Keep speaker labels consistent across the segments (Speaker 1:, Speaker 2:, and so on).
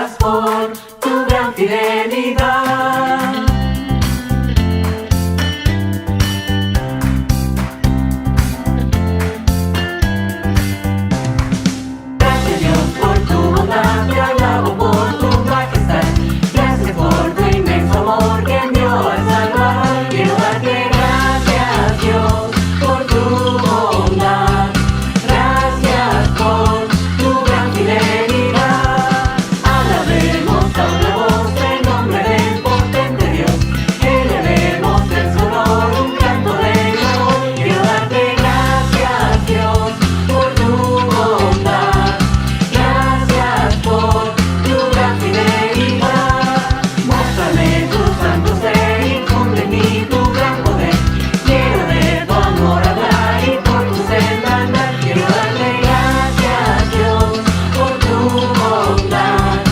Speaker 1: Gracias por tu gran fidelidad. Gracias Dios por tu bondad, te alabo por tu majestad. Gracias por tu inmenso amor que envió al Salvador. Quiero darte gracias Dios por tu bondad. Gracias por tu gran fidelidad. Alabemos a una voz el nombre del potente Dios. Elevemos el sonor un canto de amor. Quiero darte gracias Dios por tu bondad. Gracias por tu gran fidelidad. Muéstrame tu santo ser, infunde en mí tu gran poder. Quiero de tu amor hablar y por tu senda andar. Quiero darte gracias Dios por tu bondad.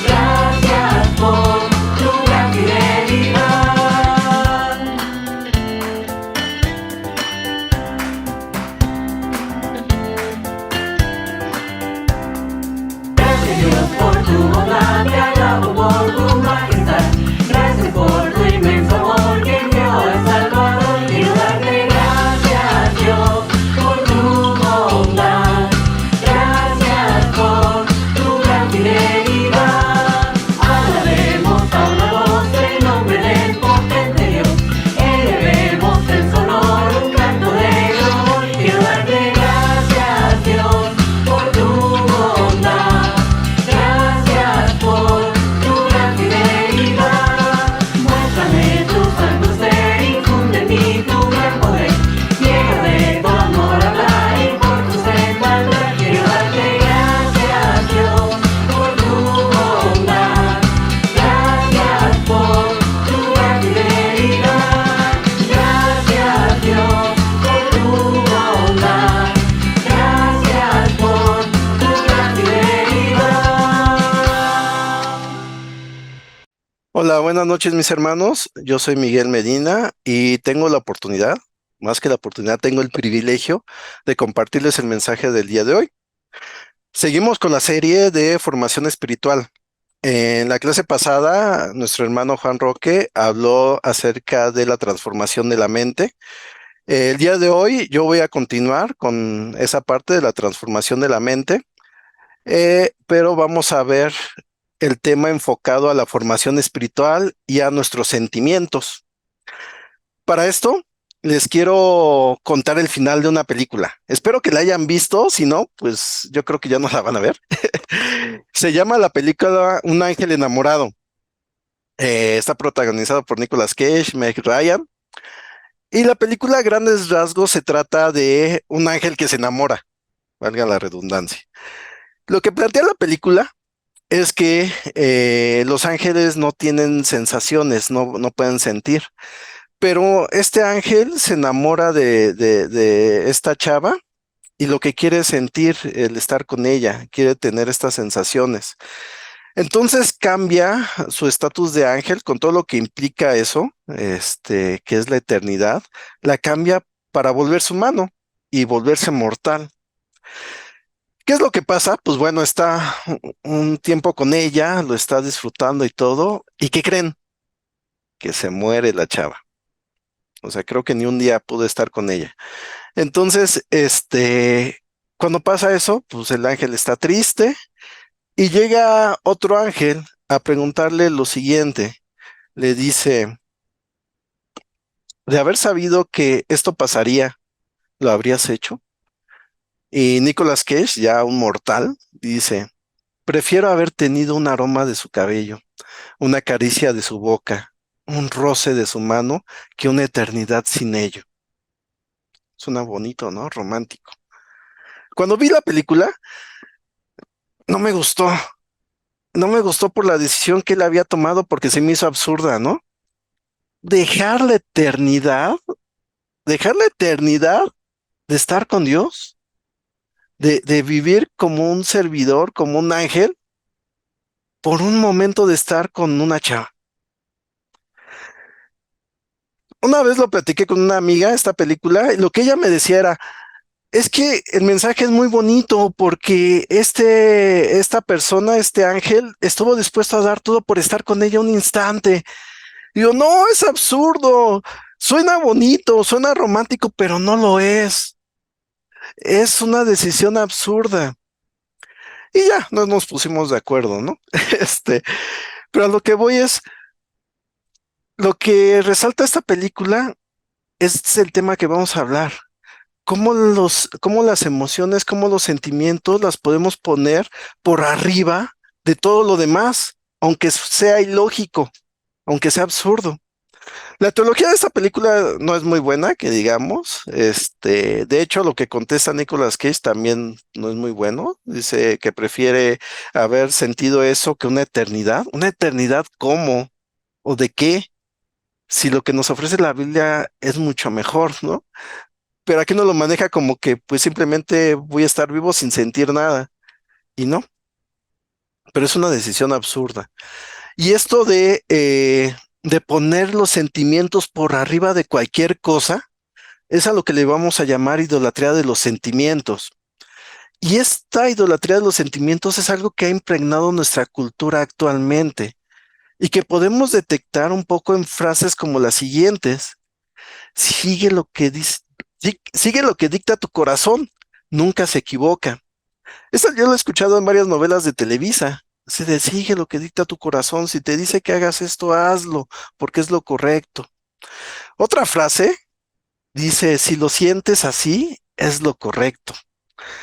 Speaker 1: Gracias por tu gran fidelidad. Gracias Dios por tu bondad, te alabo por tu majestad. Gracias por tu inmenso amor que envió al Salvador. Quiero darte gracias Dios por tu bondad. Gracias por tu gran fidelidad. Alabemos a una voz el nombre del potente Dios. Elevemos el sonor un canto de amor. Quiero darte gracias Dios por tu bondad. Gracias por tu gran fidelidad. Muéstrame tu santo ser, infunde en mí tu gran poder. Quiero de tu amor hablar y por tu senda andar. Quiero darte gracias Dios por tu bondad. Gracias por tu gran fidelidad. Gracias Dios por tu bondad. Gracias por tu gran fidelidad.
Speaker 2: Hola, buenas noches mis hermanos. Yo soy Miguel Medina y tengo la oportunidad, más que la oportunidad, tengo el privilegio de compartirles el mensaje del día de hoy. Seguimos con la serie de formación espiritual. En la clase pasada, nuestro hermano Juan Roque habló acerca de la transformación de la mente. El día de hoy yo voy a continuar con esa parte de la transformación de la mente, pero vamos a ver el tema enfocado a la formación espiritual y a nuestros sentimientos. Para esto, les quiero contar el final de una película. Espero que la hayan visto, si no, pues yo creo que ya no la van a ver. Se llama la película Un ángel enamorado. Está protagonizado por Nicolas Cage, Meg Ryan. Y la película a grandes rasgos se trata de un ángel que se enamora, valga la redundancia. Lo que plantea la película es que los ángeles no tienen sensaciones, no pueden sentir. Pero este ángel se enamora de esta chava y lo que quiere es sentir el estar con ella, quiere tener estas sensaciones. Entonces cambia su estatus de ángel con todo lo que implica eso, que es la eternidad, la cambia para volverse humano y volverse mortal. ¿Qué es lo que pasa? Pues bueno, está un tiempo con ella, lo está disfrutando y todo, ¿y qué creen? Que se muere la chava. O sea, creo que ni un día pude estar con ella. Entonces, cuando pasa eso, pues el ángel está triste y llega otro ángel a preguntarle lo siguiente. Le dice, de haber sabido que esto pasaría, ¿lo habrías hecho? Y Nicolas Cage, ya un mortal, dice, prefiero haber tenido un aroma de su cabello, una caricia de su boca, un roce de su mano, que una eternidad sin ello. Suena bonito, ¿no? Romántico. Cuando vi la película, no me gustó. No me gustó por la decisión que él había tomado porque se me hizo absurda, ¿no? Dejar la eternidad, dejar la eternidad de estar con Dios, de vivir como un servidor, como un ángel, por un momento de estar con una chava. Una vez lo platiqué con una amiga, esta película, y lo que ella me decía era, Es que el mensaje es muy bonito porque esta persona, este ángel, estuvo dispuesto a dar todo por estar con ella un instante. Digo, no, es absurdo. Suena bonito, suena romántico, pero no lo es. Es una decisión absurda. Y ya, no nos pusimos de acuerdo, ¿no? Este, pero a lo que voy es, lo que resalta esta película es el tema que vamos a hablar. Cómo las emociones, cómo los sentimientos las podemos poner por arriba de todo lo demás, aunque sea ilógico, aunque sea absurdo. La teología de esta película no es muy buena, que digamos. De hecho, lo que contesta Nicolas Cage también no es muy bueno. Dice que prefiere haber sentido eso que una eternidad. ¿Una eternidad cómo? ¿O de qué? Si lo que nos ofrece la Biblia es mucho mejor, ¿no? Pero aquí no lo maneja como que pues simplemente voy a estar vivo sin sentir nada. Y no, pero es una decisión absurda. Y esto de poner los sentimientos por arriba de cualquier cosa, es a lo que le vamos a llamar idolatría de los sentimientos. Y esta idolatría de los sentimientos es algo que ha impregnado nuestra cultura actualmente y que podemos detectar un poco en frases como las siguientes. Sigue lo que dice, sigue lo que dicta tu corazón, nunca se equivoca. Esta yo lo he escuchado en varias novelas de Televisa. Se de sigue lo que dicta tu corazón, si te dice que hagas esto, hazlo, porque es lo correcto. Otra frase dice, si lo sientes así, es lo correcto.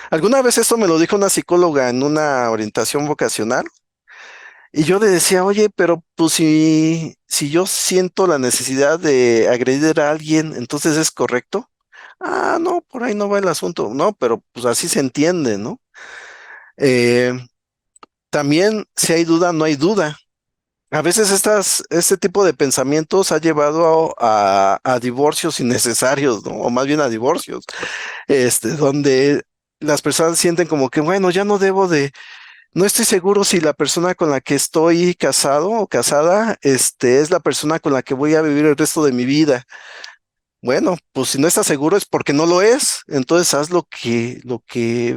Speaker 2: Alguna vez esto me lo dijo una psicóloga en una orientación vocacional y yo le decía, oye, pero pues si yo siento la necesidad de agredir a alguien, entonces es correcto. Ah, no, por ahí no va el asunto. No, pero pues así se entiende, ¿no? Eh, También, si hay duda, no hay duda. A veces este tipo de pensamientos ha llevado a divorcios innecesarios, ¿no? O más bien a divorcios, donde las personas sienten como que, bueno, ya no debo de, no estoy seguro si la persona con la que estoy casado o casada, es la persona con la que voy a vivir el resto de mi vida. Bueno, pues si no estás seguro es porque no lo es. Entonces haz lo que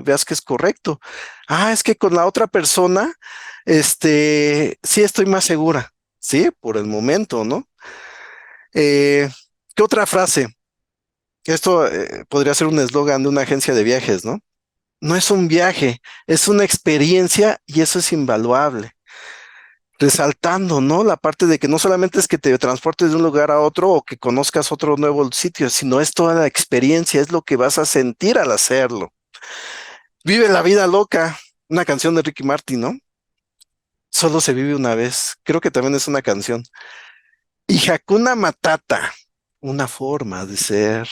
Speaker 2: veas que es correcto. Ah, es que con la otra persona, sí estoy más segura. Sí, por el momento, ¿no? Eh, ¿Qué otra frase? Esto podría ser un eslogan de una agencia de viajes, ¿no? No es un viaje, es una experiencia y eso es invaluable. Resaltando, ¿no? La parte de que no solamente es que te transportes de un lugar a otro o que conozcas otro nuevo sitio, sino es toda la experiencia, es lo que vas a sentir al hacerlo. Vive la vida loca, una canción de Ricky Martin, ¿no? Solo se vive una vez. Creo que también es una canción. Y Hakuna Matata, una forma de ser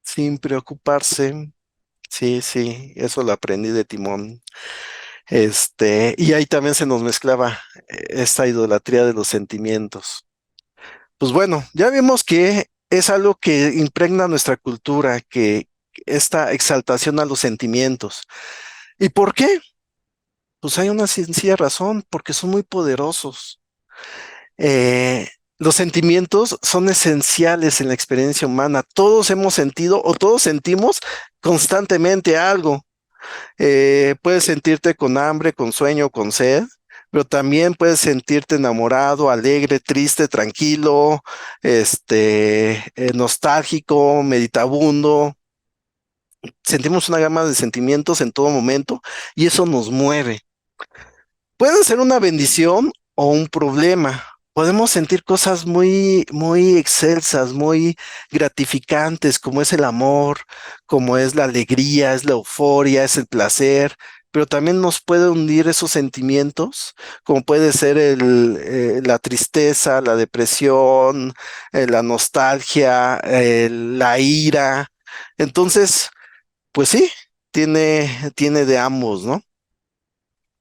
Speaker 2: sin preocuparse. Sí, sí, eso lo aprendí de Timón. Y ahí también se nos mezclaba esta idolatría de los sentimientos. Pues bueno, ya vimos que es algo que impregna nuestra cultura, que esta exaltación a los sentimientos. ¿Y por qué? Pues hay una sencilla razón, porque son muy poderosos. Eh, los sentimientos son esenciales en la experiencia humana. Todos hemos sentido o todos sentimos constantemente algo. Puedes sentirte con hambre, con sueño, con sed, pero también puedes sentirte enamorado, alegre, triste, tranquilo, nostálgico, meditabundo. Sentimos una gama de sentimientos en todo momento y eso nos mueve. Puede ser una bendición o un problema. Podemos sentir cosas muy, muy excelsas, muy gratificantes, como es el amor, como es la alegría, es la euforia, es el placer, pero también nos puede hundir esos sentimientos, como puede ser la tristeza, la depresión, la nostalgia, la ira. Entonces, pues sí, tiene de ambos, ¿no?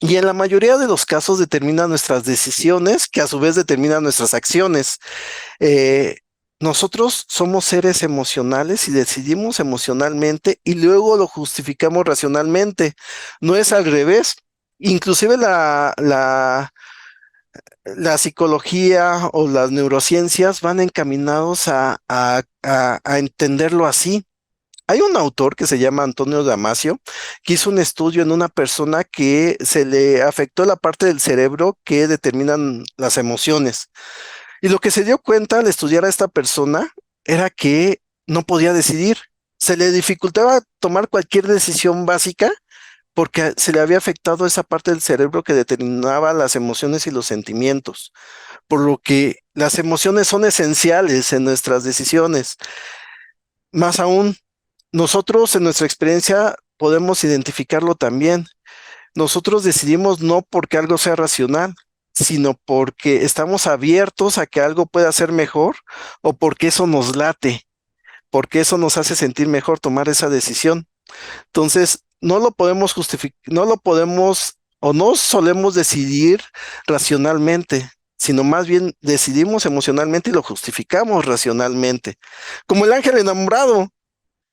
Speaker 2: Y en la mayoría de los casos determina nuestras decisiones, que a su vez determinan nuestras acciones. Eh, Nosotros somos seres emocionales y decidimos emocionalmente y luego lo justificamos racionalmente. No es al revés. Inclusive la psicología o las neurociencias van encaminados a entenderlo así. Hay un autor que se llama Antonio Damasio, que hizo un estudio en una persona que se le afectó la parte del cerebro que determinan las emociones. Y lo que se dio cuenta al estudiar a esta persona era que no podía decidir. Se le dificultaba tomar cualquier decisión básica porque se le había afectado esa parte del cerebro que determinaba las emociones y los sentimientos, por lo que las emociones son esenciales en nuestras decisiones. Más aún, nosotros en nuestra experiencia podemos identificarlo también. Nosotros decidimos no porque algo sea racional, sino porque estamos abiertos a que algo pueda ser mejor o porque eso nos late, porque eso nos hace sentir mejor tomar esa decisión. Entonces, no lo podemos justificar, no lo podemos o no solemos decidir racionalmente, sino más bien decidimos emocionalmente y lo justificamos racionalmente. Como el ángel enamorado,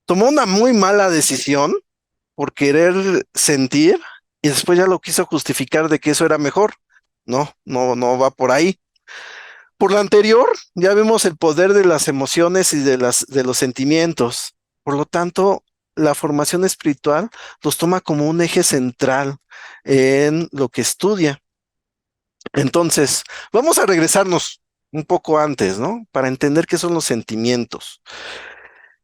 Speaker 2: tomó una muy mala decisión por querer sentir y después ya lo quiso justificar de que eso era mejor. No, no, no va por ahí. Por lo anterior, ya vimos el poder de las emociones y de los sentimientos. Por lo tanto, la formación espiritual los toma como un eje central en lo que estudia. Entonces, vamos a regresarnos un poco antes, ¿no? Para entender qué son los sentimientos.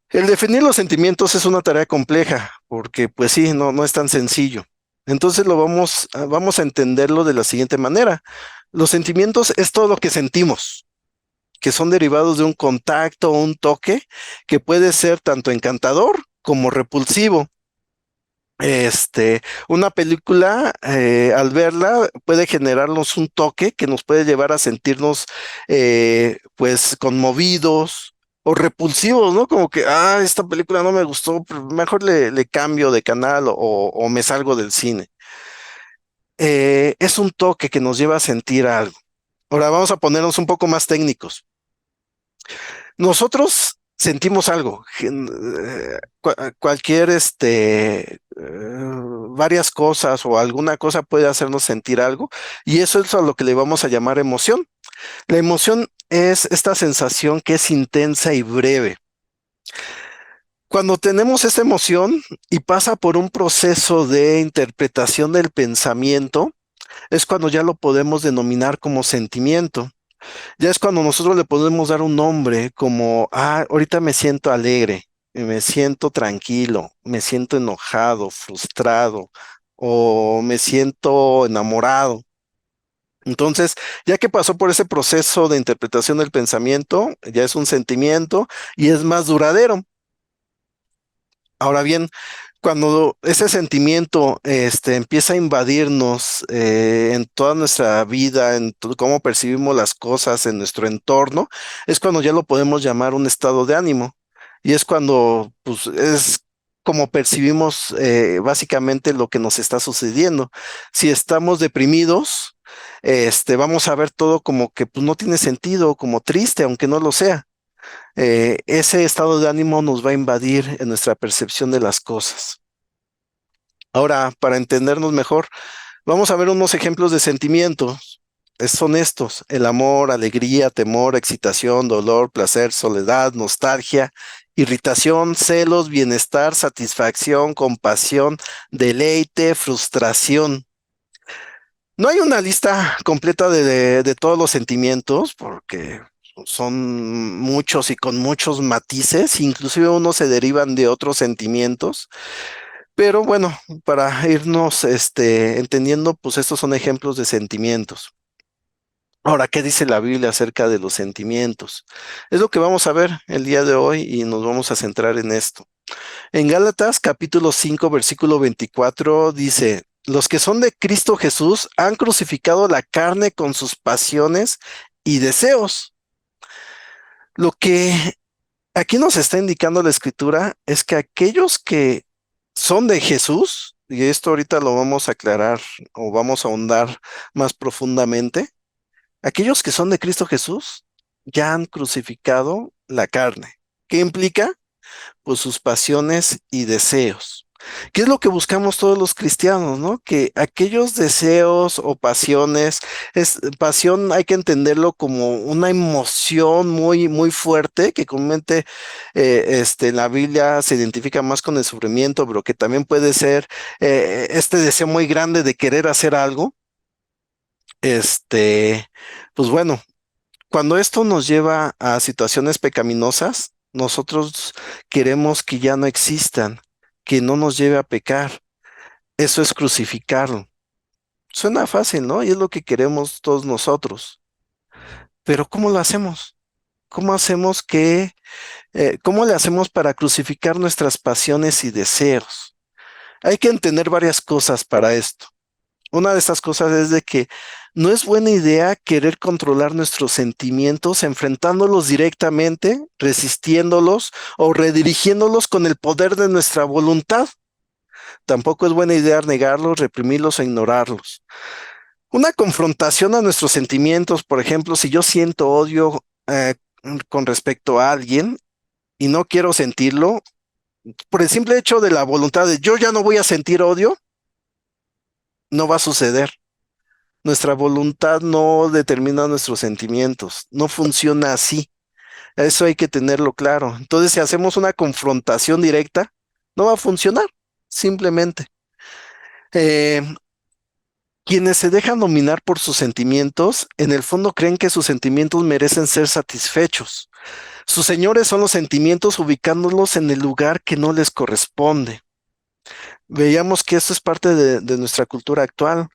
Speaker 2: El definir los sentimientos es una tarea compleja, porque pues sí, no es tan sencillo. Entonces vamos a entenderlo de la siguiente manera. Los sentimientos es todo lo que sentimos, que son derivados de un contacto o un toque que puede ser tanto encantador como repulsivo. Una película, al verla, puede generarnos un toque que nos puede llevar a sentirnos, pues, conmovidos o repulsivos, ¿no? Como que, esta película no me gustó, pero mejor le cambio de canal o me salgo del cine. Es un toque que nos lleva a sentir algo. Ahora vamos a ponernos un poco más técnicos. Nosotros sentimos algo, cualquier, varias cosas o alguna cosa puede hacernos sentir algo y eso es a lo que le vamos a llamar emoción. La emoción es esta sensación que es intensa y breve. Cuando tenemos esta emoción y pasa por un proceso de interpretación del pensamiento, es cuando ya lo podemos denominar como sentimiento. Ya es cuando nosotros le podemos dar un nombre como, ahorita me siento alegre, me siento tranquilo, me siento enojado, frustrado o me siento enamorado. Entonces, ya que pasó por ese proceso de interpretación del pensamiento, ya es un sentimiento y es más duradero. Ahora bien, cuando ese sentimiento empieza a invadirnos en toda nuestra vida, en cómo percibimos las cosas en nuestro entorno, es cuando ya lo podemos llamar un estado de ánimo. Y es cuando pues, es como percibimos básicamente lo que nos está sucediendo. Si estamos deprimidos, vamos a ver todo como que pues, no tiene sentido, como triste, aunque no lo sea. Ese estado de ánimo nos va a invadir en nuestra percepción de las cosas. Ahora, para entendernos mejor, vamos a ver unos ejemplos de sentimientos. Son estos: el amor, alegría, temor, excitación, dolor, placer, soledad, nostalgia, irritación, celos, bienestar, satisfacción, compasión, deleite, frustración. No hay una lista completa de todos los sentimientos porque son muchos y con muchos matices, inclusive unos se derivan de otros sentimientos, pero bueno, para irnos entendiendo, pues estos son ejemplos de sentimientos. Ahora, ¿qué dice la Biblia acerca de los sentimientos? Es lo que vamos a ver el día de hoy y nos vamos a centrar en esto. En Gálatas capítulo 5 versículo 24 dice, los que son de Cristo Jesús han crucificado la carne con sus pasiones y deseos. Lo que aquí nos está indicando la escritura es que aquellos que son de Jesús, y esto ahorita lo vamos a aclarar o vamos a ahondar más profundamente, aquellos que son de Cristo Jesús ya han crucificado la carne. ¿Qué implica? Pues sus pasiones y deseos. ¿Qué es lo que buscamos todos los cristianos, no? Que aquellos deseos o pasiones, pasión hay que entenderlo como una emoción muy, muy fuerte que comúnmente en la Biblia se identifica más con el sufrimiento, pero que también puede ser este deseo muy grande de querer hacer algo. Este, pues bueno, cuando esto nos lleva a situaciones pecaminosas, nosotros queremos que ya no existan, que no nos lleve a pecar. Eso es crucificarlo. Suena fácil, ¿no? Y es lo que queremos todos nosotros. Pero ¿cómo lo hacemos? ¿Cómo hacemos cómo le hacemos para crucificar nuestras pasiones y deseos? Hay que entender varias cosas para esto. Una de estas cosas es de que no es buena idea querer controlar nuestros sentimientos enfrentándolos directamente, resistiéndolos o redirigiéndolos con el poder de nuestra voluntad. Tampoco es buena idea negarlos, reprimirlos o ignorarlos. Una confrontación a nuestros sentimientos, por ejemplo, si yo siento odio con respecto a alguien y no quiero sentirlo, por el simple hecho de la voluntad de yo ya no voy a sentir odio, no va a suceder. Nuestra voluntad no determina nuestros sentimientos, no funciona así. Eso hay que tenerlo claro. Entonces, si hacemos una confrontación directa, no va a funcionar, simplemente. Eh, Quienes se dejan dominar por sus sentimientos, en el fondo creen que sus sentimientos merecen ser satisfechos. Sus señores son los sentimientos ubicándolos en el lugar que no les corresponde. Veíamos que esto es parte de nuestra cultura actual.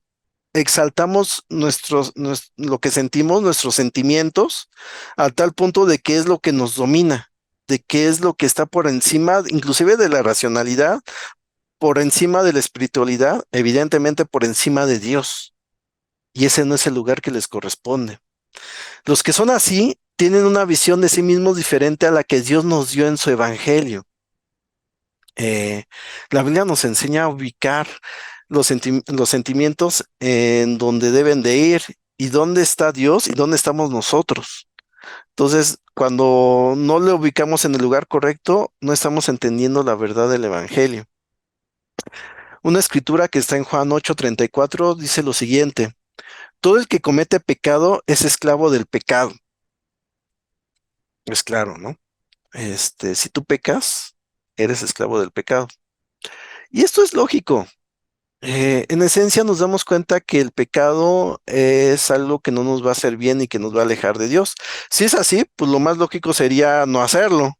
Speaker 2: Exaltamos lo que sentimos, nuestros sentimientos, a tal punto de que es lo que nos domina, de qué es lo que está por encima, inclusive de la racionalidad, por encima de la espiritualidad, evidentemente por encima de Dios. Y ese no es el lugar que les corresponde. Los que son así tienen una visión de sí mismos diferente a la que Dios nos dio en su evangelio. Eh, la Biblia nos enseña a ubicar los sentimientos en donde deben de ir y dónde está Dios y dónde estamos nosotros. Entonces, cuando no le ubicamos en el lugar correcto, no estamos entendiendo la verdad del evangelio. Una escritura que está en Juan 8:34 dice lo siguiente: todo el que comete pecado es esclavo del pecado. Es claro, ¿no? Si tú pecas, eres esclavo del pecado. Y esto es lógico. En esencia nos damos cuenta que el pecado es algo que no nos va a hacer bien y que nos va a alejar de Dios. Si es así, pues lo más lógico sería no hacerlo.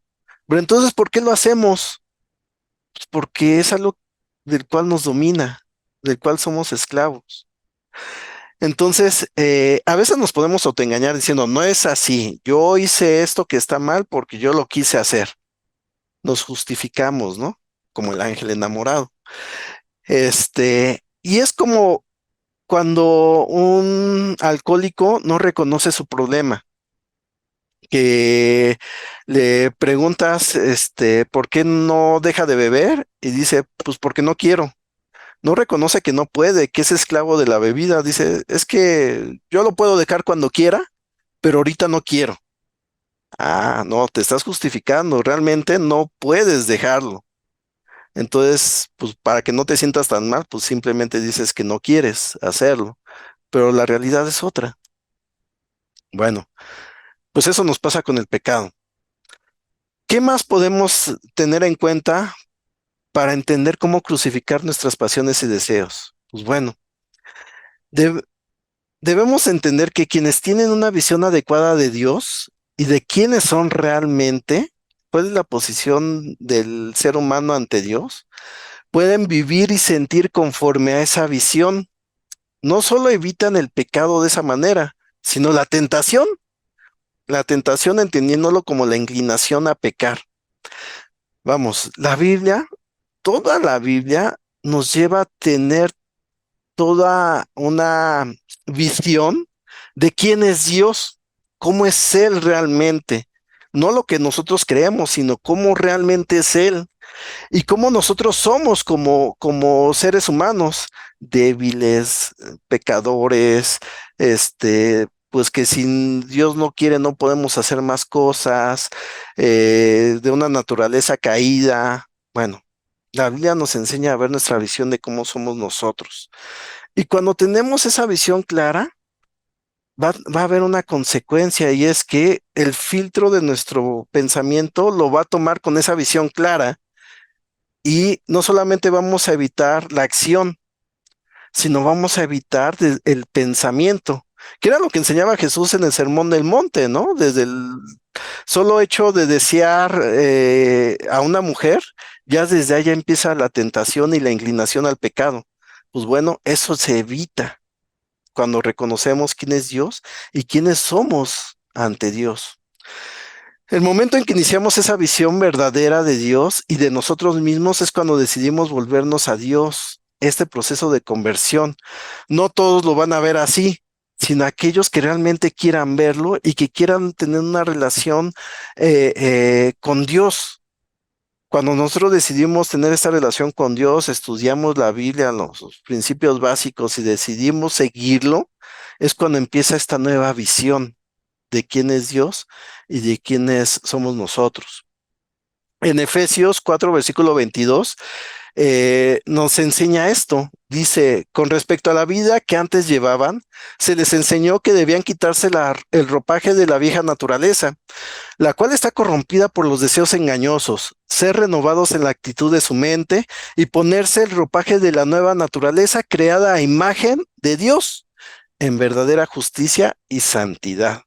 Speaker 2: Pero entonces, ¿por qué lo hacemos? Pues porque es algo del cual nos domina, del cual somos esclavos. Entonces, a veces nos podemos autoengañar diciendo, no es así, yo hice esto que está mal porque yo lo quise hacer. Nos justificamos, ¿no? Como el ángel enamorado. Y es como cuando un alcohólico no reconoce su problema, que le preguntas, ¿por qué no deja de beber? Y dice, pues porque no quiero. No reconoce que no puede, que es esclavo de la bebida. Dice, es que yo lo puedo dejar cuando quiera, pero ahorita no quiero. Ah, no, te estás justificando. Realmente no puedes dejarlo. Entonces, pues para que no te sientas tan mal, pues simplemente dices que no quieres hacerlo, pero la realidad es otra. Bueno, pues eso nos pasa con el pecado. ¿Qué más podemos tener en cuenta para entender cómo crucificar nuestras pasiones y deseos? Pues bueno, deb- debemos entender que quienes tienen una visión adecuada de Dios y de quiénes son realmente, cuál es la posición del ser humano ante Dios, pueden vivir y sentir conforme a esa visión. No solo evitan el pecado de esa manera, sino la tentación entendiéndolo como la inclinación a pecar. Vamos, la Biblia, toda la Biblia nos lleva a tener toda una visión de quién es Dios, cómo es Él realmente. No lo que nosotros creemos, sino cómo realmente es Él. Y cómo nosotros somos como seres humanos, débiles, pecadores, pues que sin Dios no quiere no podemos hacer más cosas, de una naturaleza caída. Bueno, La Biblia nos enseña a ver nuestra visión de cómo somos nosotros. Y cuando tenemos esa visión clara, va a haber una consecuencia y es que el filtro de nuestro pensamiento lo va a tomar con esa visión clara y no solamente vamos a evitar la acción, sino vamos a evitar el pensamiento, que era lo que enseñaba Jesús en el Sermón del Monte, ¿no? Desde el solo hecho de desear a una mujer, ya desde allá empieza la tentación y la inclinación al pecado. Pues bueno, eso se evita cuando reconocemos quién es Dios y quiénes somos ante Dios. El momento en que iniciamos esa visión verdadera de Dios y de nosotros mismos es cuando decidimos volvernos a Dios. Este proceso de conversión. No todos lo van a ver así, sino aquellos que realmente quieran verlo y que quieran tener una relación con Dios. Cuando nosotros decidimos tener esta relación con Dios, estudiamos la Biblia, los principios básicos y decidimos seguirlo, es cuando empieza esta nueva visión de quién es Dios y de quiénes somos nosotros. En Efesios 4, versículo 22, nos enseña esto. Dice, con respecto a la vida que antes llevaban, se les enseñó que debían quitarse el ropaje de la vieja naturaleza, la cual está corrompida por los deseos engañosos, ser renovados en la actitud de su mente y ponerse el ropaje de la nueva naturaleza creada a imagen de Dios en verdadera justicia y santidad.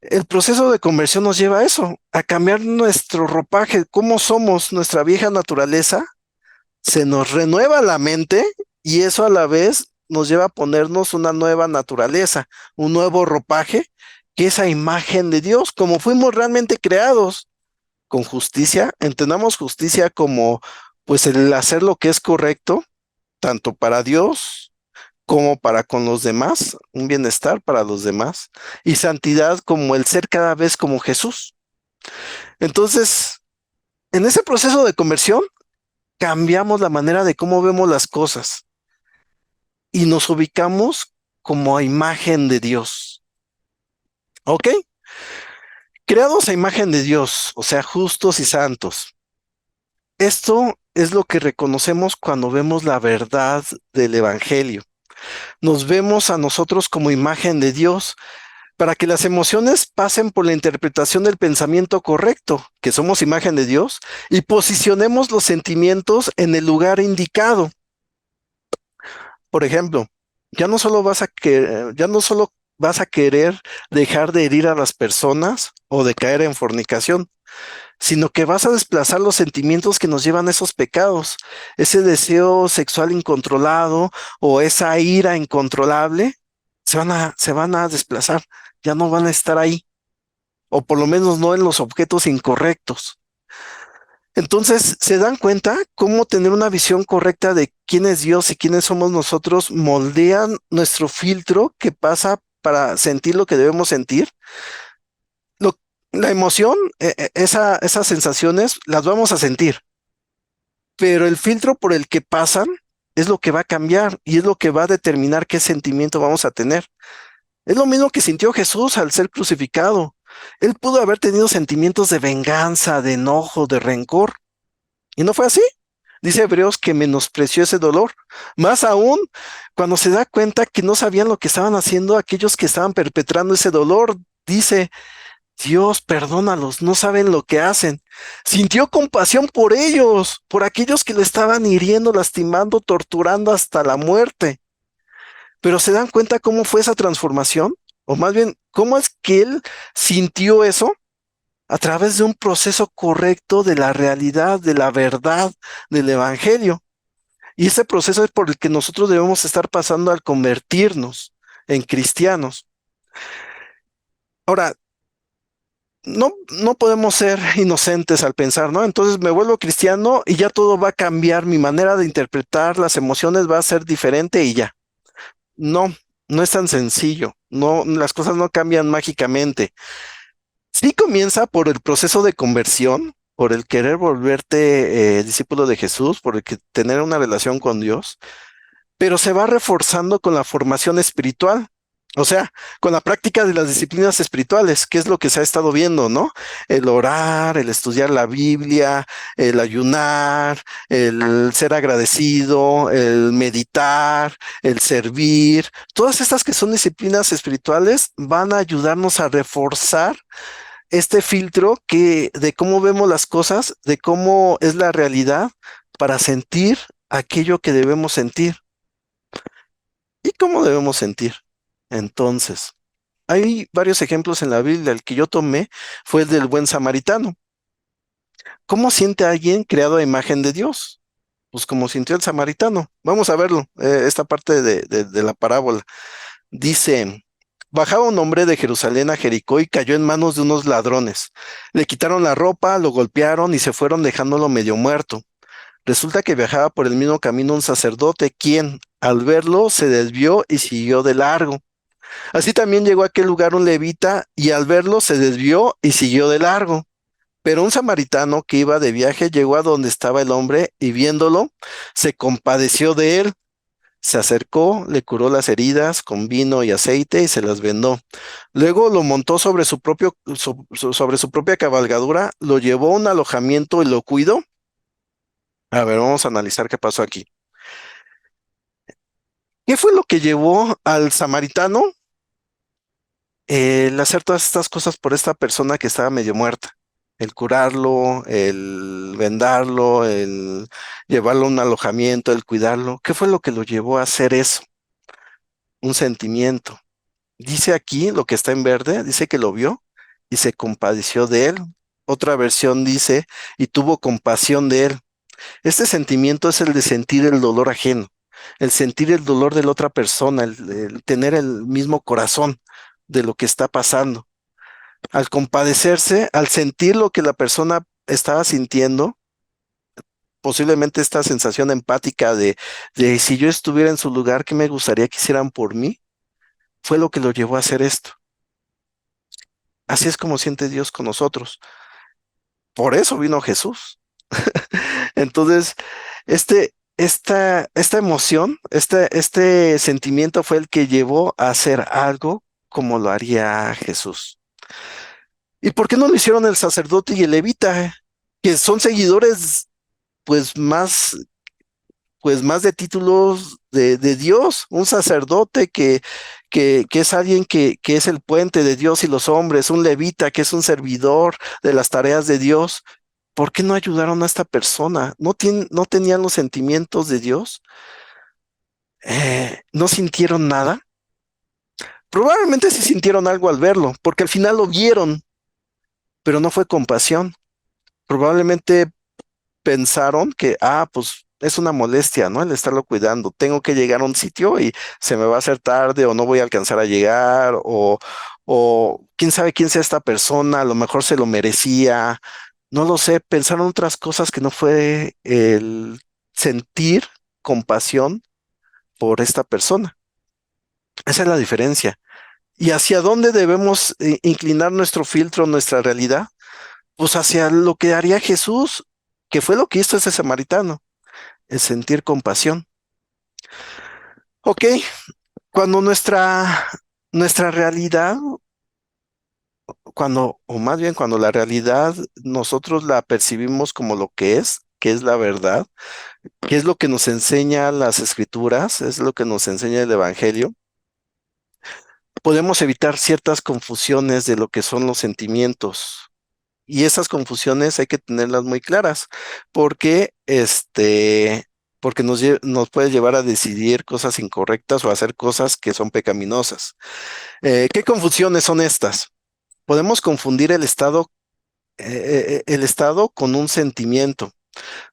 Speaker 2: El proceso de conversión nos lleva a eso, a cambiar nuestro ropaje, cómo somos, nuestra vieja naturaleza, se nos renueva la mente y eso a la vez nos lleva a ponernos una nueva naturaleza, un nuevo ropaje, que es a imagen de Dios, como fuimos realmente creados, con justicia. Entendamos justicia como pues el hacer lo que es correcto, tanto para Dios como para con los demás, un bienestar para los demás, y santidad como el ser cada vez como Jesús. Entonces, en ese proceso de conversión, cambiamos la manera de cómo vemos las cosas y nos ubicamos como a imagen de Dios. ¿Ok? Creados a imagen de Dios, o sea, justos y santos. Esto es lo que reconocemos cuando vemos la verdad del Evangelio. Nos vemos a nosotros como imagen de Dios para que las emociones pasen por la interpretación del pensamiento correcto, que somos imagen de Dios, y posicionemos los sentimientos en el lugar indicado. Por ejemplo, ya no solo vas a querer dejar de herir a las personas o de caer en fornicación, sino que vas a desplazar los sentimientos que nos llevan a esos pecados, ese deseo sexual incontrolado o esa ira incontrolable, se van a desplazar, ya no van a estar ahí, o por lo menos no en los objetos incorrectos. Entonces, ¿se dan cuenta cómo tener una visión correcta de quién es Dios y quiénes somos nosotros moldean nuestro filtro que pasa para sentir lo que debemos sentir? Lo- la emoción, esas sensaciones las vamos a sentir, pero el filtro por el que pasan es lo que va a cambiar y es lo que va a determinar qué sentimiento vamos a tener. Es lo mismo que sintió Jesús al ser crucificado. Él pudo haber tenido sentimientos de venganza, de enojo, de rencor, y no fue así. Dice Hebreos que menospreció ese dolor. Más aún, cuando se da cuenta que no sabían lo que estaban haciendo aquellos que estaban perpetrando ese dolor, dice, Dios, perdónalos, no saben lo que hacen. Sintió compasión por ellos, por aquellos que lo estaban hiriendo, lastimando, torturando hasta la muerte. Pero ¿se dan cuenta cómo fue esa transformación? O más bien, ¿cómo es que él sintió eso? A través de un proceso correcto de la realidad, de la verdad, del evangelio. Y ese proceso es por el que nosotros debemos estar pasando al convertirnos en cristianos. Ahora, no podemos ser inocentes al pensar, ¿no? Entonces me vuelvo cristiano y ya todo va a cambiar, mi manera de interpretar las emociones va a ser diferente y ya. No, no es tan sencillo. No, las cosas no cambian mágicamente. Sí comienza por el proceso de conversión, por el querer volverte discípulo de Jesús, por el que tener una relación con Dios, pero se va reforzando con la formación espiritual. O sea, con la práctica de las disciplinas espirituales, que es lo que se ha estado viendo, ¿no? El orar, el estudiar la Biblia, el ayunar, el ser agradecido, el meditar, el servir, todas estas que son disciplinas espirituales van a ayudarnos a reforzar este filtro que de cómo vemos las cosas, de cómo es la realidad para sentir aquello que debemos sentir y cómo debemos sentir. Entonces, hay varios ejemplos en la Biblia. El que yo tomé fue el del buen samaritano. ¿Cómo siente alguien creado a imagen de Dios? Pues como sintió el samaritano. Vamos a verlo, esta parte de la parábola. Dice, bajaba un hombre de Jerusalén a Jericó y cayó en manos de unos ladrones. Le quitaron la ropa, lo golpearon y se fueron dejándolo medio muerto. Resulta que viajaba por el mismo camino un sacerdote, quien, al verlo, se desvió y siguió de largo. Así también llegó a aquel lugar un levita y al verlo se desvió y siguió de largo. Pero un samaritano que iba de viaje llegó a donde estaba el hombre y viéndolo, se compadeció de él. Se acercó, le curó las heridas con vino y aceite y se las vendó. Luego lo montó sobre su propia cabalgadura, lo llevó a un alojamiento y lo cuidó. A ver, vamos a analizar qué pasó aquí. ¿Qué fue lo que llevó al samaritano el hacer todas estas cosas por esta persona que estaba medio muerta? El curarlo, el vendarlo, el llevarlo a un alojamiento, el cuidarlo. ¿Qué fue lo que lo llevó a hacer eso? Un sentimiento. Dice aquí, lo que está en verde, dice que lo vio y se compadeció de él. Otra versión dice, y tuvo compasión de él. Este sentimiento es el de sentir el dolor ajeno, el sentir el dolor de la otra persona, el tener el mismo corazón de lo que está pasando. Al compadecerse, al sentir lo que la persona estaba sintiendo, posiblemente esta sensación empática de si yo estuviera en su lugar, ¿qué me gustaría que hicieran por mí? Fue lo que lo llevó a hacer esto. Así es como siente Dios con nosotros. Por eso vino Jesús. Entonces, esta emoción, este sentimiento fue el que llevó a hacer algo como lo haría Jesús. ¿Y por qué no lo hicieron el sacerdote y el levita, que son seguidores, pues más de títulos de Dios? Un sacerdote que es alguien que es el puente de Dios y los hombres, un levita que es un servidor de las tareas de Dios. ¿Por qué no ayudaron a esta persona? ¿No tenían los sentimientos de Dios? ¿No sintieron nada? Probablemente sí sintieron algo al verlo, porque al final lo vieron, pero no fue compasión. Probablemente pensaron que, pues es una molestia, ¿no? El estarlo cuidando. Tengo que llegar a un sitio y se me va a hacer tarde o no voy a alcanzar a llegar o quién sabe quién sea esta persona, a lo mejor se lo merecía. No lo sé, pensaron otras cosas que no fue el sentir compasión por esta persona. Esa es la diferencia. ¿Y hacia dónde debemos inclinar nuestro filtro, nuestra realidad? Pues hacia lo que haría Jesús, que fue lo que hizo ese samaritano, el sentir compasión. Ok, cuando nuestra realidad, o más bien cuando la realidad nosotros la percibimos como lo que es la verdad, que es lo que nos enseña las escrituras, es lo que nos enseña el Evangelio, podemos evitar ciertas confusiones de lo que son los sentimientos. Y esas confusiones hay que tenerlas muy claras, porque porque nos puede llevar a decidir cosas incorrectas o a hacer cosas que son pecaminosas. ¿Qué confusiones son estas? Podemos confundir el estado con un sentimiento.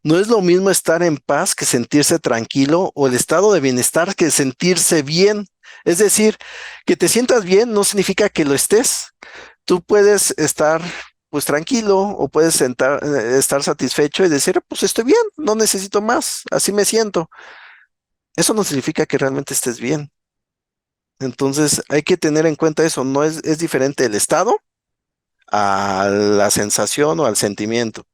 Speaker 2: No es lo mismo estar en paz que sentirse tranquilo o el estado de bienestar que sentirse bien. Es decir, que te sientas bien no significa que lo estés. Tú puedes estar pues tranquilo o puedes estar satisfecho y decir, pues estoy bien, no necesito más, así me siento. Eso no significa que realmente estés bien. Entonces hay que tener en cuenta eso, no es diferente el estado a la sensación o al sentimiento.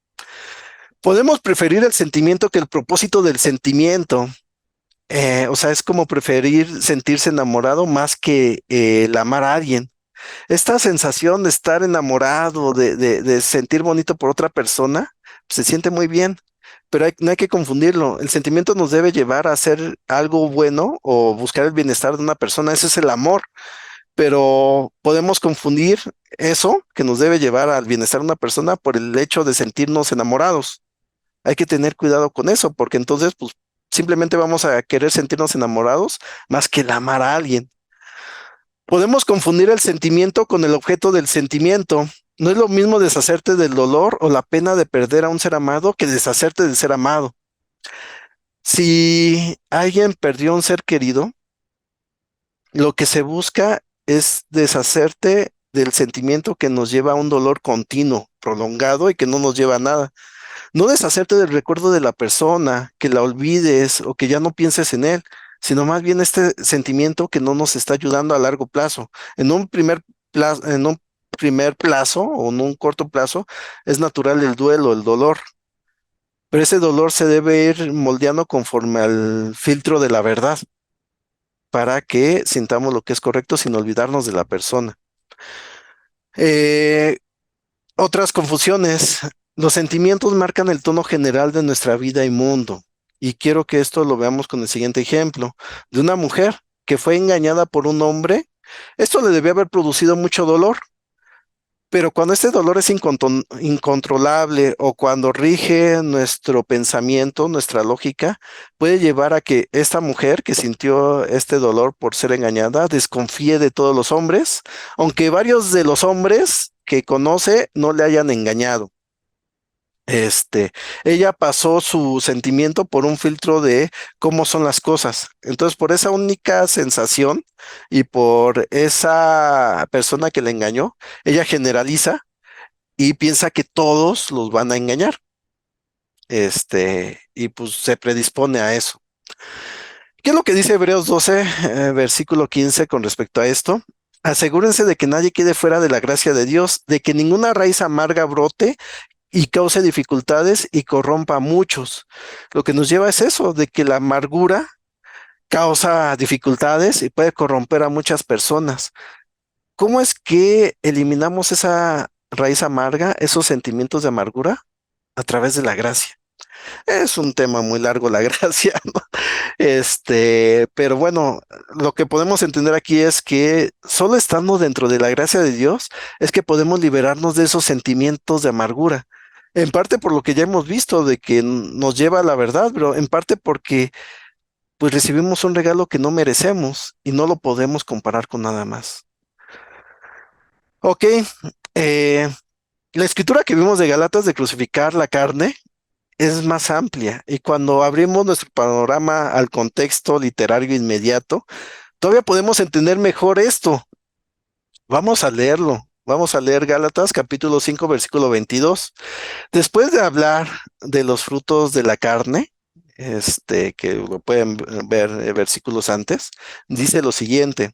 Speaker 2: Podemos preferir el sentimiento que el propósito del sentimiento. O sea, es como preferir sentirse enamorado más que el amar a alguien. Esta sensación de estar enamorado, de sentir bonito por otra persona, se siente muy bien, pero no hay que confundirlo. El sentimiento nos debe llevar a hacer algo bueno o buscar el bienestar de una persona. Ese es el amor, pero podemos confundir eso que nos debe llevar al bienestar de una persona por el hecho de sentirnos enamorados. Hay que tener cuidado con eso, porque entonces, pues, simplemente vamos a querer sentirnos enamorados más que el amar a alguien. Podemos confundir el sentimiento con el objeto del sentimiento. No es lo mismo deshacerte del dolor o la pena de perder a un ser amado que deshacerte del ser amado. Si alguien perdió a un ser querido, lo que se busca es deshacerte del sentimiento que nos lleva a un dolor continuo, prolongado y que no nos lleva a nada. No deshacerte del recuerdo de la persona, que la olvides o que ya no pienses en él, sino más bien este sentimiento que no nos está ayudando a largo plazo. En un primer plazo o en un corto plazo es natural el duelo, el dolor, pero ese dolor se debe ir moldeando conforme al filtro de la verdad para que sintamos lo que es correcto sin olvidarnos de la persona. Eh, Otras confusiones. Los sentimientos marcan el tono general de nuestra vida y mundo. Y quiero que esto lo veamos con el siguiente ejemplo de una mujer que fue engañada por un hombre. Esto le debió haber producido mucho dolor, pero cuando este dolor es incontrolable o cuando rige nuestro pensamiento, nuestra lógica, puede llevar a que esta mujer que sintió este dolor por ser engañada desconfíe de todos los hombres, aunque varios de los hombres que conoce no le hayan engañado. Este, ella pasó su sentimiento por un filtro de cómo son las cosas. Entonces, por esa única sensación y por esa persona que le engañó, ella generaliza y piensa que todos los van a engañar. Y pues se predispone a eso. ¿Qué es lo que dice Hebreos 12, versículo 15 con respecto a esto? Asegúrense de que nadie quede fuera de la gracia de Dios, de que ninguna raíz amarga brote y cause dificultades y corrompa a muchos. Lo que nos lleva es eso, de que la amargura causa dificultades y puede corromper a muchas personas. ¿Cómo es que eliminamos esa raíz amarga, esos sentimientos de amargura? A través de la gracia. Es un tema muy largo la gracia, ¿no? Pero bueno, lo que podemos entender aquí es que solo estando dentro de la gracia de Dios es que podemos liberarnos de esos sentimientos de amargura. En parte por lo que ya hemos visto de que nos lleva a la verdad, pero en parte porque pues recibimos un regalo que no merecemos y no lo podemos comparar con nada más. Ok, eh, la escritura que vimos de Galatas de crucificar la carne es más amplia y cuando abrimos nuestro panorama al contexto literario inmediato, todavía podemos entender mejor esto. Vamos a leerlo. Vamos a leer Gálatas capítulo 5 versículo 22. Después de hablar de los frutos de la carne, que lo pueden ver versículos antes, dice lo siguiente.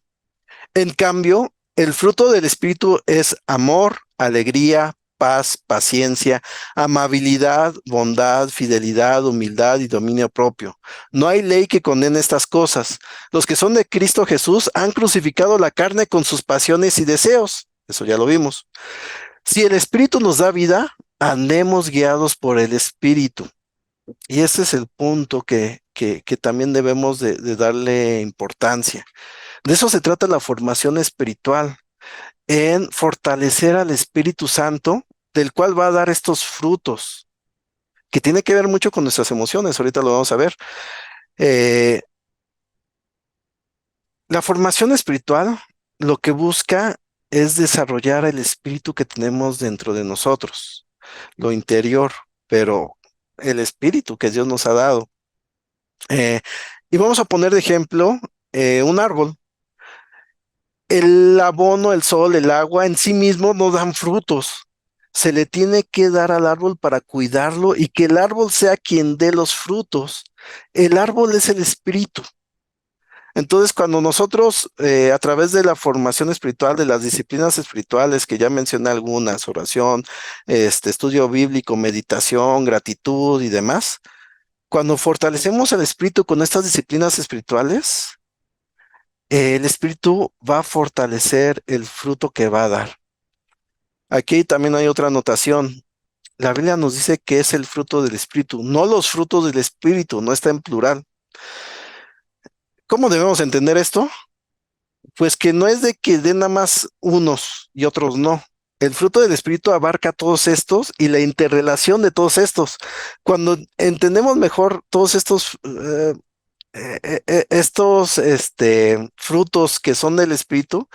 Speaker 2: En cambio, el fruto del Espíritu es amor, alegría, paz, paciencia, amabilidad, bondad, fidelidad, humildad y dominio propio. No hay ley que condene estas cosas. Los que son de Cristo Jesús han crucificado la carne con sus pasiones y deseos. Eso ya lo vimos. Si el Espíritu nos da vida, andemos guiados por el Espíritu. Y ese es el punto que también debemos de darle importancia. De eso se trata la formación espiritual, en fortalecer al Espíritu Santo, del cual va a dar estos frutos, que tiene que ver mucho con nuestras emociones, ahorita lo vamos a ver. Eh, la formación espiritual lo que busca es desarrollar el espíritu que tenemos dentro de nosotros, lo interior, pero el espíritu que Dios nos ha dado. Eh, y vamos a poner de ejemplo un árbol. El abono, el sol, el agua en sí mismo no dan frutos. Se le tiene que dar al árbol para cuidarlo y que el árbol sea quien dé los frutos. El árbol es el espíritu. Entonces, cuando nosotros, a través de la formación espiritual, de las disciplinas espirituales, que ya mencioné algunas, oración, estudio bíblico, meditación, gratitud y demás, Cuando fortalecemos el espíritu con estas disciplinas espirituales, el espíritu va a fortalecer el fruto que va a dar. Aquí también hay otra anotación. La Biblia nos dice que es el fruto del espíritu, no los frutos del espíritu, no está en plural. ¿Cómo debemos entender esto? Pues que no es de que den nada más unos y otros no. El fruto del espíritu abarca todos estos y la interrelación de todos estos. Cuando entendemos mejor todos estos frutos que son del espíritu,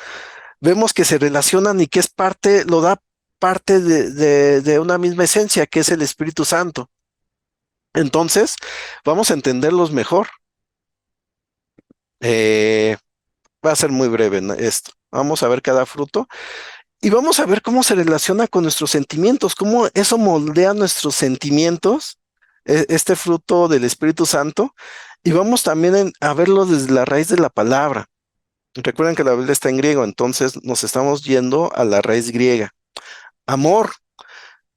Speaker 2: vemos que se relacionan y que es parte, lo da parte de una misma esencia, que es el Espíritu Santo. Entonces, vamos a entenderlos mejor. Eh, Va a ser muy breve, ¿no? Esto. Vamos a ver cada fruto y vamos a ver cómo se relaciona con nuestros sentimientos, cómo eso moldea nuestros sentimientos, este fruto del Espíritu Santo, y vamos también a verlo desde la raíz de la palabra. Recuerden que la Biblia está en griego, entonces nos estamos yendo a la raíz griega. Amor,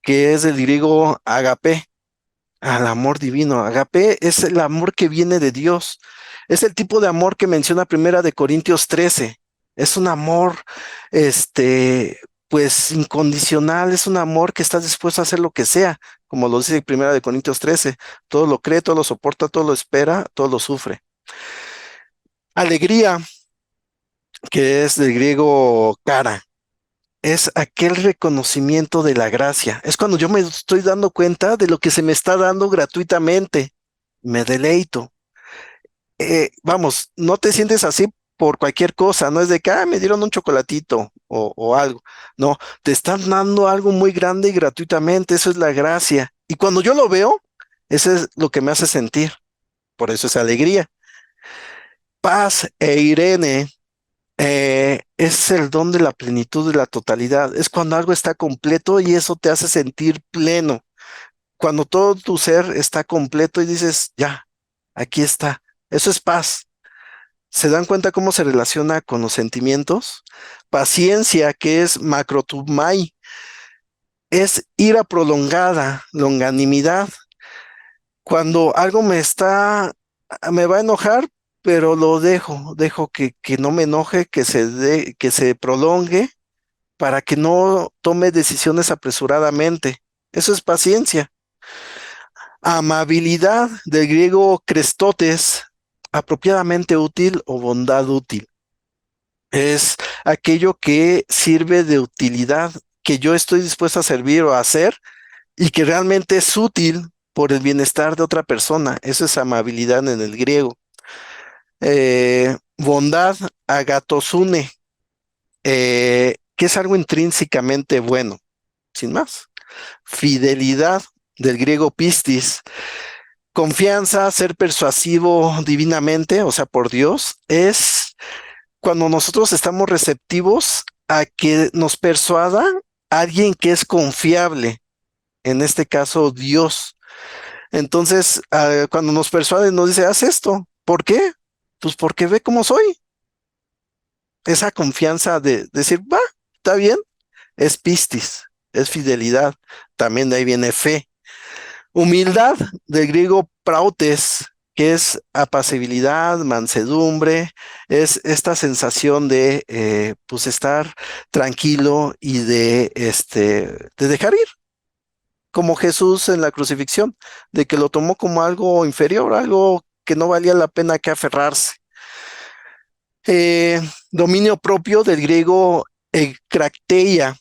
Speaker 2: que es del griego agape, al amor divino. Agape es el amor que viene de Dios. Es el tipo de amor que menciona Primera de Corintios 13. Es un amor, pues incondicional, es un amor que estás dispuesto a hacer lo que sea, como lo dice Primera de Corintios 13. Todo lo cree, todo lo soporta, todo lo espera, todo lo sufre. Alegría, que es del griego cara, es aquel reconocimiento de la gracia. Es cuando yo me estoy dando cuenta de lo que se me está dando gratuitamente. Me deleito. Vamos, no te sientes así por cualquier cosa, no es de que me dieron un chocolatito o algo. No, te están dando algo muy grande y gratuitamente. Eso es la gracia. Y cuando yo lo veo, eso es lo que me hace sentir. Por eso es alegría. Paz e Irene es el don de la plenitud de la totalidad. Es cuando algo está completo y eso te hace sentir pleno. Cuando todo tu ser está completo y dices, ya, aquí está. Eso es paz. ¿Se dan cuenta cómo se relaciona con los sentimientos? Paciencia, que es macrotumai, es ira prolongada, longanimidad. Cuando algo me va a enojar, pero lo dejo que no me enoje, que se prolongue para que no tome decisiones apresuradamente. Eso es paciencia. Amabilidad, del griego crestotes, apropiadamente útil o bondad útil. Es aquello que sirve de utilidad, que yo estoy dispuesto a servir o a hacer y que realmente es útil por el bienestar de otra persona. Eso es amabilidad en el griego. Bondad, agatosune, que es algo intrínsecamente bueno, sin más. Fidelidad, del griego pistis. Confianza, ser persuasivo divinamente, o sea, por Dios, es cuando nosotros estamos receptivos a que nos persuada alguien que es confiable, en este caso Dios. Entonces, cuando nos persuade, nos dice, haz esto. ¿Por qué? Pues porque ve cómo soy. Esa confianza de decir, va, está bien, es pistis, es fidelidad. También de ahí viene fe. Humildad, del griego prautes, que es apacibilidad, mansedumbre, es esta sensación de pues estar tranquilo y de dejar ir, como Jesús en la crucifixión, de que lo tomó como algo inferior, algo que no valía la pena que aferrarse. Eh, Dominio propio, del griego ekrakteia,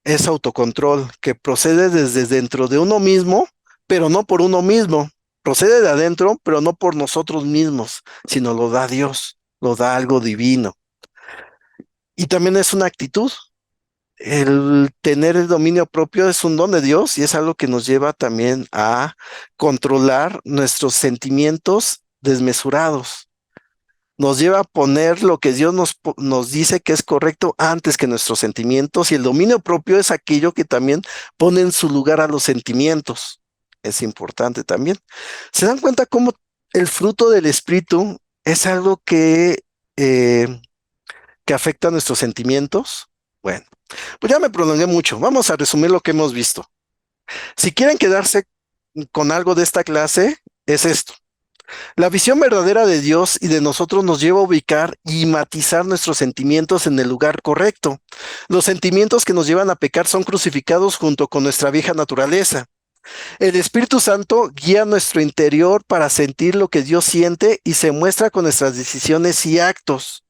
Speaker 2: es autocontrol que procede desde dentro de uno mismo, pero no por uno mismo. Procede de adentro, pero no por nosotros mismos, sino lo da Dios, lo da algo divino. Y también es una actitud. El tener el dominio propio es un don de Dios y es algo que nos lleva también a controlar nuestros sentimientos desmesurados. Nos lleva a poner lo que Dios nos dice que es correcto antes que nuestros sentimientos, y el dominio propio es aquello que también pone en su lugar a los sentimientos. Es importante también. ¿Se dan cuenta cómo el fruto del espíritu es algo eh, que afecta a nuestros sentimientos? Bueno, pues ya me prolongué mucho. Vamos a resumir lo que hemos visto. Si quieren quedarse con algo de esta clase, es esto. La visión verdadera de Dios y de nosotros nos lleva a ubicar y matizar nuestros sentimientos en el lugar correcto. Los sentimientos que nos llevan a pecar son crucificados junto con nuestra vieja naturaleza. El Espíritu Santo guía nuestro interior para sentir lo que Dios siente y se muestra con nuestras decisiones y actos.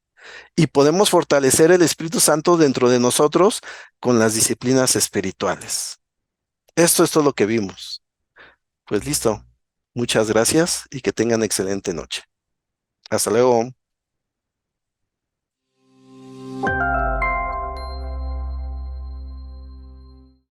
Speaker 2: Y podemos fortalecer el Espíritu Santo dentro de nosotros con las disciplinas espirituales. Esto es todo lo que vimos. Pues listo. Muchas gracias y que tengan excelente noche. Hasta luego.